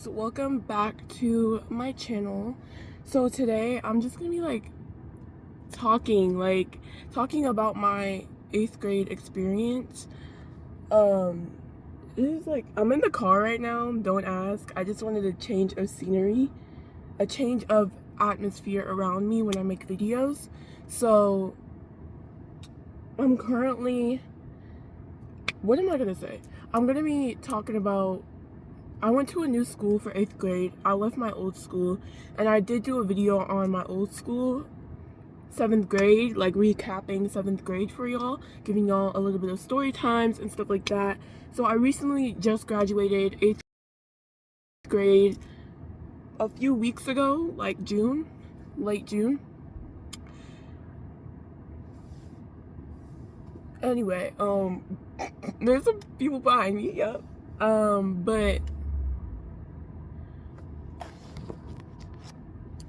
guys, welcome back to my channel. So today I'm just gonna be talking about my 8th grade experience. It is I'm in the car right now, don't ask. I just wanted a change of scenery, a change of atmosphere around me when I make videos. So I'm currently, what am I gonna say? I'm gonna be talking about, I went to a new school for 8th grade. I left my old school, and I did do a video on my old school, 7th grade, like recapping 7th grade for y'all, giving y'all a little bit of story times and stuff like that. So I recently just graduated 8th grade a few weeks ago, like June, late June. Anyway, there's some people behind me, yep.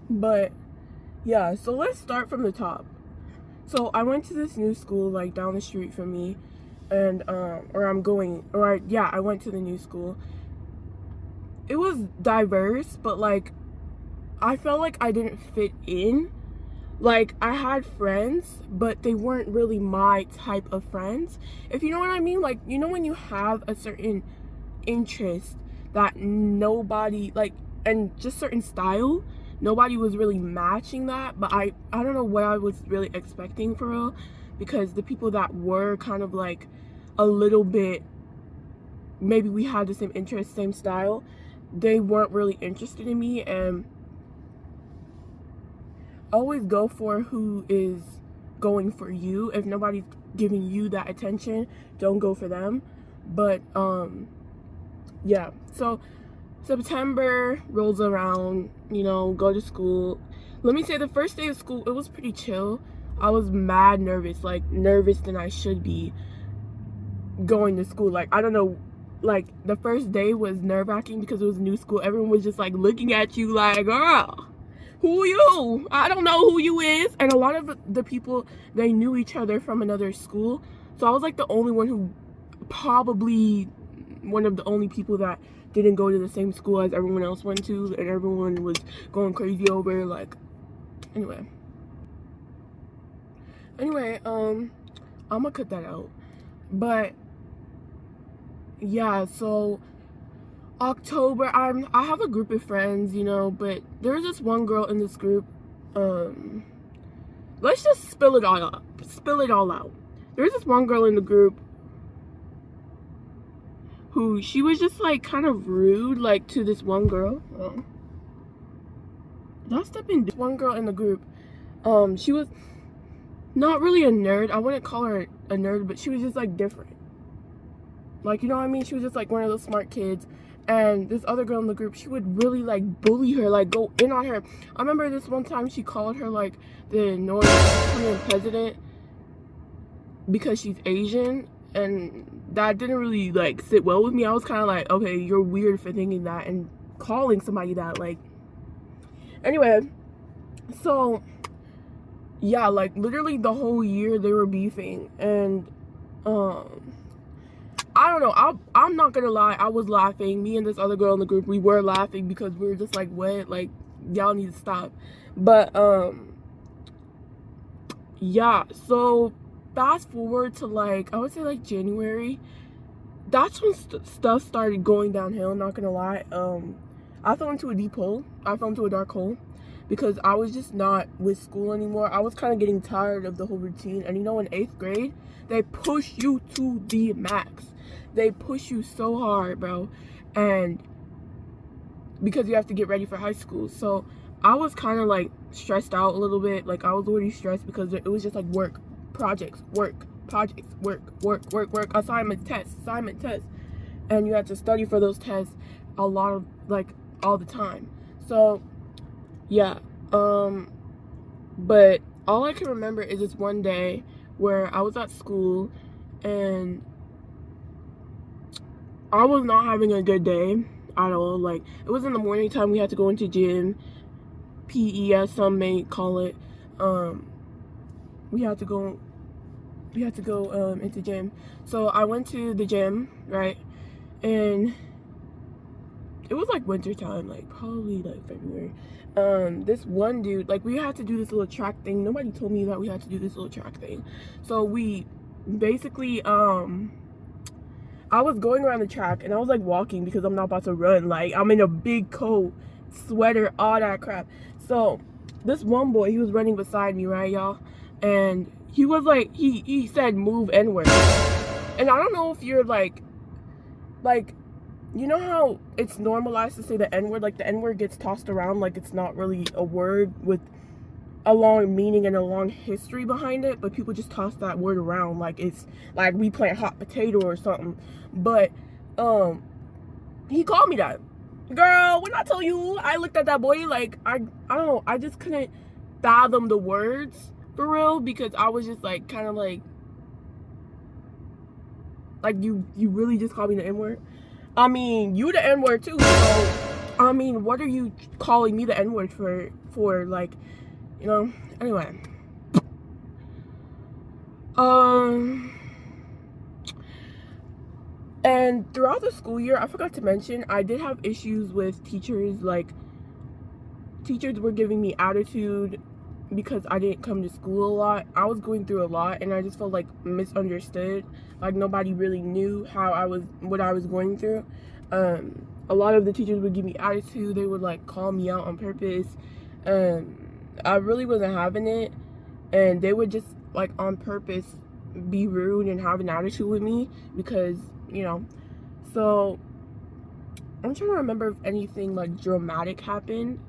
But yeah, so let's start from the top. So I went to this new school like down the street from me, and I went to the new school. It was diverse, but like I felt like I didn't fit in. Like I had friends, but they weren't really my type of friends. If you know what I mean, like you know when you have a certain interest that nobody like, and just certain style, nobody was really matching that. But I don't know what I was really expecting for real, because the people that were kind of like a little bit, maybe we had the same interest, same style, they weren't really interested in me. And always go for who is going for you. If nobody's giving you that attention, don't go for them. But yeah, so September rolls around, go to school. Let me say the first day of school, it was pretty chill. I was mad nervous, like nervous than I should be going to school. Like I don't know, like the first day was nerve-wracking because it was new school. Everyone was just like looking at you like, girl, who you? I don't know who you is. And a lot of the people, they knew each other from another school. So I was like the only one who, probably one of the only people that didn't go to the same school as everyone else went to, and everyone was going crazy over, like, anyway, I'm gonna cut that out. But yeah, so October, I have a group of friends, but there's this one girl in this group. Let's just spill it all out. There's this one girl in the group who, she was just like kind of rude, like to this one girl. One girl in the group. She was not really a nerd. I wouldn't call her a nerd, but she was just like different. Like, you know what I mean? She was just like one of those smart kids. And this other girl in the group, she would really like bully her, like go in on her. I remember this one time she called her like the North Korean president because she's Asian, and that didn't really like sit well with me. I was kind of like, okay, you're weird for thinking that and calling somebody that. Like, anyway, so yeah, like literally the whole year they were beefing. And I don't know, I'm not gonna lie, I was laughing. Me and this other girl in the group, we were laughing because we were just like, what, like, y'all need to stop. But yeah, so fast forward to like, I would say like January. That's when stuff started going downhill, not gonna lie. I fell into a deep hole. I fell into a dark hole because I was just not with school anymore. I was kind of getting tired of the whole routine. And in 8th grade, they push you to the max. They push you so hard, bro. And because you have to get ready for high school. So I was kind of like stressed out a little bit. Like I was already stressed because it was just like work, projects, work, assignment, tests. And you had to study for those tests a lot of, like, all the time. So yeah, but all I can remember is this one day where I was at school and I was not having a good day at all. Like, it was in the morning time. We had to go into gym, PE as some may call it. We had to go into gym. So I went to the gym, right? And it was like winter time, like probably like February. This one dude, like we had to do this little track thing. Nobody told me that we had to do this little track thing. So we basically I was going around the track and I was like walking because I'm not about to run. Like I'm in a big coat, sweater, all that crap. So this one boy, he was running beside me, right, y'all? And he was like, he said move N-word. And I don't know if you're like, you know how it's normalized to say the N-word? Like the N-word gets tossed around like it's not really a word with a long meaning and a long history behind it, but people just toss that word around like it's like we plant hot potato or something. But he called me that. Girl, when I tell you, I looked at that boy like I don't know, I just couldn't fathom the words for real, because I was just like kind of like you really just called me the N-word? I mean, you the N-word too, so I mean, what are you calling me the N-word for like, you know? Anyway. And throughout the school year, I forgot to mention, I did have issues with teachers. Like, teachers were giving me attitude because I didn't come to school a lot. I was going through a lot, and I just felt like misunderstood. Like nobody really knew what I was going through. A lot of the teachers would give me attitude. They would like call me out on purpose. I really wasn't having it, and they would just like on purpose be rude and have an attitude with me because, you know. So I'm trying to remember if anything like dramatic happened,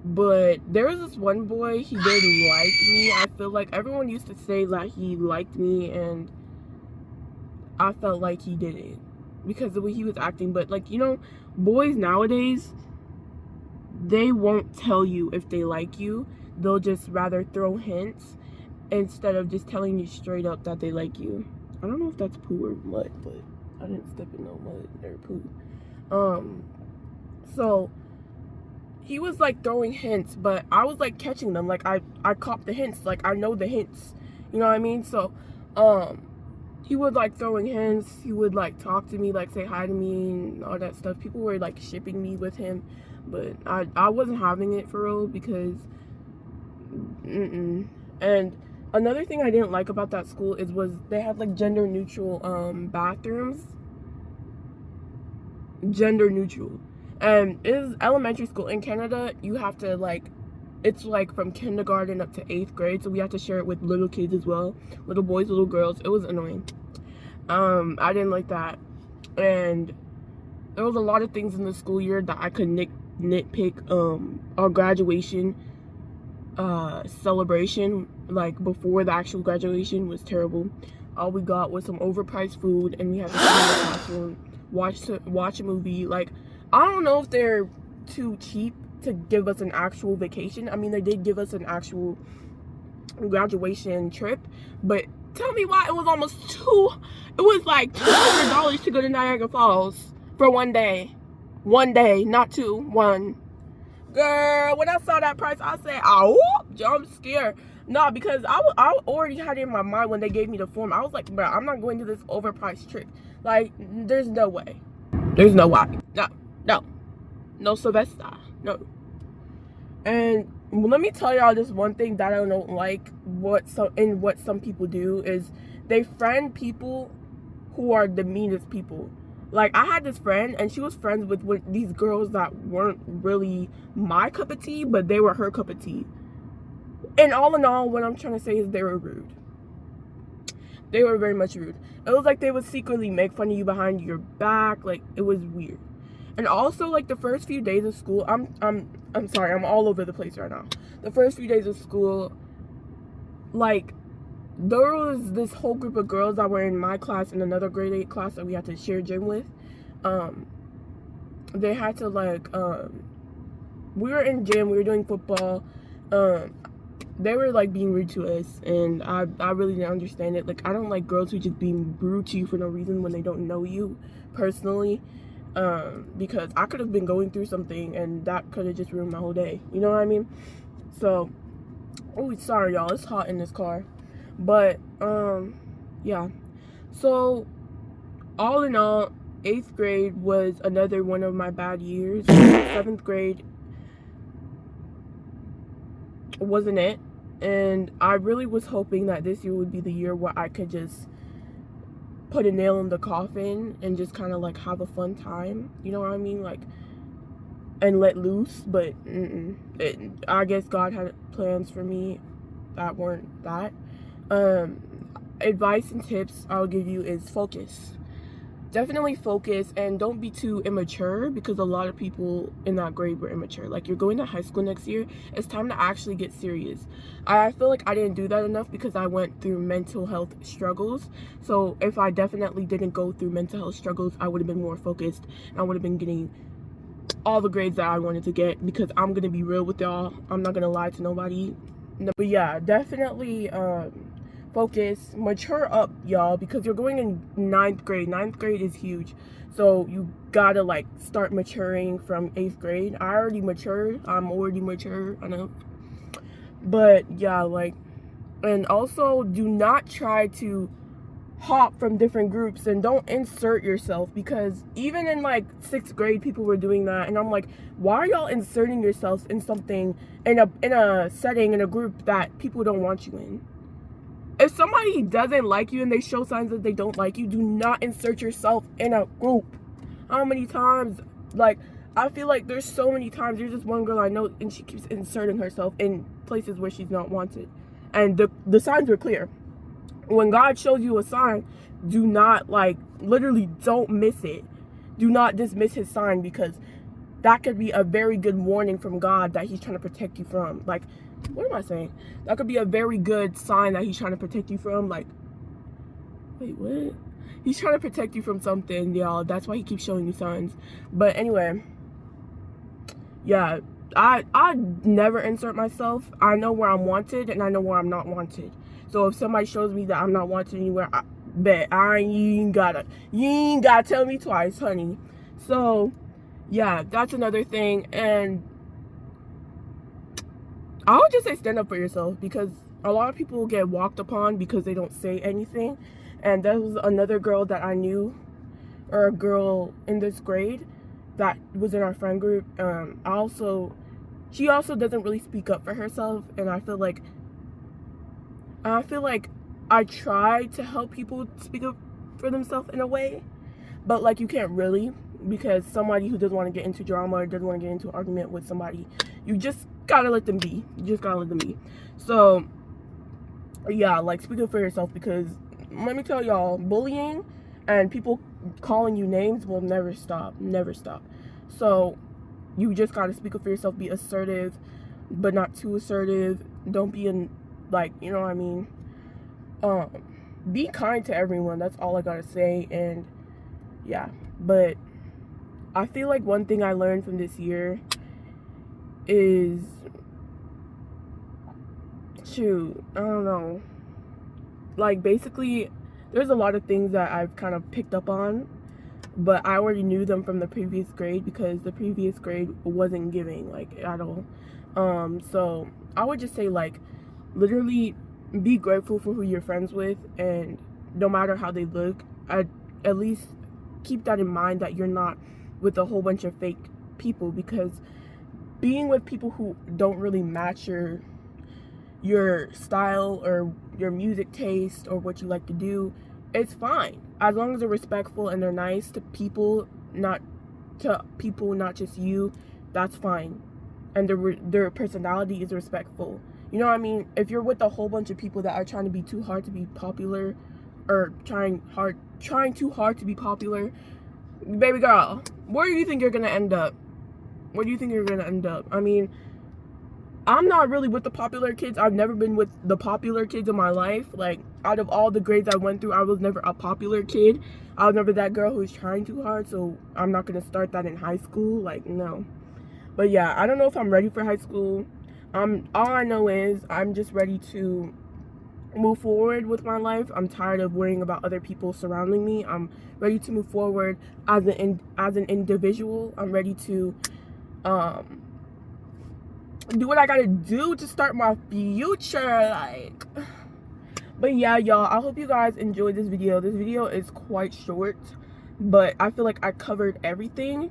but there was this one boy, he didn't like me. I feel like everyone used to say that he liked me, and I felt like he didn't because of the way he was acting. But like, you know, boys nowadays, they won't tell you if they like you. They'll just rather throw hints instead of just telling you straight up that they like you. I don't know if that's poo or mud, but I didn't step in no mud or poo. So he was like throwing hints, but I was like catching them. Like I caught the hints. Like I know the hints. You know what I mean? So he would like throwing hints. He would like talk to me, like say hi to me and all that stuff. People were like shipping me with him, but I wasn't having it for real because And another thing I didn't like about that school was they had like gender neutral bathrooms. Gender neutral. And it is elementary school in Canada. You have to like, it's like from kindergarten up to 8th grade, so we have to share it with little kids as well, little boys, little girls. It was annoying. I didn't like that. And there was a lot of things in the school year that I could nitpick. Our graduation celebration, like before the actual graduation, was terrible. All we got was some overpriced food, and we had to sit in the classroom, watch a movie. Like, I don't know if they're too cheap to give us an actual vacation. I mean, they did give us an actual graduation trip, but tell me why it was it was like $200 to go to Niagara Falls for one day, not two, one. Girl, when I saw that price, I said, "Oh, jump scare!" No, because I already had it in my mind when they gave me the form. I was like, "Bro, I'm not going to this overpriced trip. Like, there's no way. There's no way. No, Sylvester, no." And let me tell y'all this one thing that I don't like. What some people do is they friend people who are the meanest people. Like, I had this friend, and she was friends with these girls that weren't really my cup of tea, but they were her cup of tea. And all in all, what I'm trying to say is they were rude. They were very much rude. It was like they would secretly make fun of you behind your back. Like, it was weird. And also, like, the first few days of school, I'm sorry, I'm all over the place right now. The first few days of school, like, there was this whole group of girls that were in my class and another grade 8 class that we had to share gym with. They had to like, we were in gym, we were doing football. They were like being rude to us, and I really didn't understand it. Like, I don't like girls who just being rude to you for no reason when they don't know you personally. Because I could have been going through something and that could have just ruined my whole day. You know what I mean? So, oh, sorry y'all, it's hot in this car. But, yeah. So, all in all, 8th grade was another one of my bad years. 7th grade wasn't it, and I really was hoping that this year would be the year where I could just put a nail in the coffin and just kind of like have a fun time, you know what I mean, like, and let loose. But I guess God had plans for me that weren't that. Advice and tips I'll give you is focus. Definitely focus, and don't be too immature, because a lot of people in that grade were immature. Like, you're going to high school next year, it's time to actually get serious. I feel like I didn't do that enough because I went through mental health struggles. So if I definitely didn't go through mental health struggles, I would have been more focused, and I would have been getting all the grades that I wanted to get, because I'm gonna be real with y'all, I'm not gonna lie to nobody. No, but yeah, definitely focus, mature up, y'all, because you're going in 9th grade. 9th grade is huge, so you gotta like start maturing from 8th grade. I'm already mature enough. But yeah, like, and also do not try to hop from different groups, and don't insert yourself, because even in like 6th grade people were doing that, and I'm like, why are y'all inserting yourselves in something, in a setting, in a group that people don't want you in? If somebody doesn't like you and they show signs that they don't like you, do not insert yourself in a group. How many times, like, I feel like there's so many times, there's this one girl I know, and she keeps inserting herself in places where she's not wanted, and the signs were clear. When God shows you a sign, do not, like, literally don't miss it. Do not dismiss his sign, because that could be a very good warning from God that he's trying to protect you from. Like, what am I saying? That could be a very good sign that he's trying to protect you from. Like, wait, what? He's trying to protect you from something, y'all. That's why he keeps showing you signs. But anyway, yeah, I never insert myself. I know where I'm wanted, and I know where I'm not wanted. So if somebody shows me that I'm not wanted anywhere, I bet you ain't gotta tell me twice, honey. So yeah, that's another thing. And I would just say stand up for yourself, because a lot of people get walked upon because they don't say anything. And there was another girl that I knew, or a girl in this grade that was in our friend group. She also doesn't really speak up for herself, and I feel like I try to help people speak up for themselves in a way, but like, you can't really, because somebody who doesn't want to get into drama or doesn't want to get into an argument with somebody, you just gotta let them be. So yeah, like, speak up for yourself, because let me tell y'all, bullying and people calling you names will never stop. So you just gotta speak up for yourself. Be assertive, but not too assertive. Don't be like, you know what I mean? Be kind to everyone. That's all I gotta say. And yeah, but I feel like one thing I learned from this year is, I don't know, like, basically there's a lot of things that I've kind of picked up on, but I already knew them from the previous grade, because the previous grade wasn't giving, like, at all. So I would just say, like, literally be grateful for who you're friends with, and no matter how they look, at least keep that in mind, that you're not with a whole bunch of fake people, because being with people who don't really match your style or your music taste or what you like to do, it's fine, as long as they're respectful and they're nice to people, not just you. That's fine, and their personality is respectful. You know what I mean? If you're with a whole bunch of people that are trying to be too hard to be popular, or trying too hard to be popular, baby girl, where do you think you're gonna end up? I mean, I'm not really with the popular kids. I've never been with the popular kids in my life. Like, out of all the grades I went through, I was never a popular kid. I was never that girl who was trying too hard, so I'm not gonna start that in high school. Like, no. But yeah, I don't know if I'm ready for high school. All I know is I'm just ready to move forward with my life. I'm tired of worrying about other people surrounding me. I'm ready to move forward as an individual. I'm ready to do what I gotta do to start my future, like. But yeah, y'all, I hope you guys enjoyed this video. This video is quite short, but I feel like I covered everything.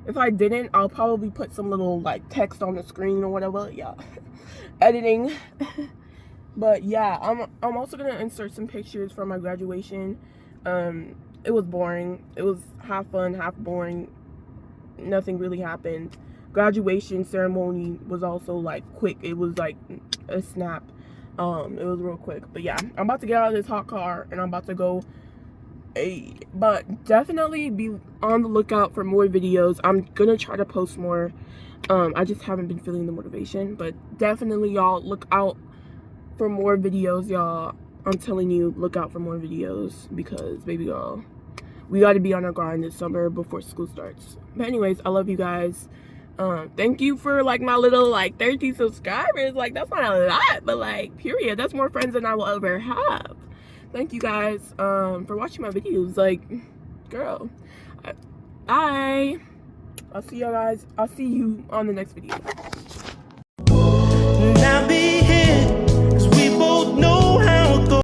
If I didn't, I'll probably put some little like text on the screen or whatever. Yeah. Editing. But yeah, I'm also gonna insert some pictures from my graduation. It was boring. It was half fun, half boring. Nothing really happened. Graduation ceremony was also like quick. It was like a snap. It was real quick. But yeah, I'm about to get out of this hot car and I'm about to go. But definitely be on the lookout for more videos. I'm gonna try to post more. I just haven't been feeling the motivation. But definitely, y'all, look out for more videos, y'all. I'm telling you, look out for more videos because, baby girl, we got to be on our grind this summer before school starts. But anyways, I love you guys. Thank you for like my little like 30 subscribers. Like, that's not a lot, but like, period, that's more friends than I will ever have. Thank you guys for watching my videos. Like, girl, bye. I'll see you guys. I'll see you on the next video.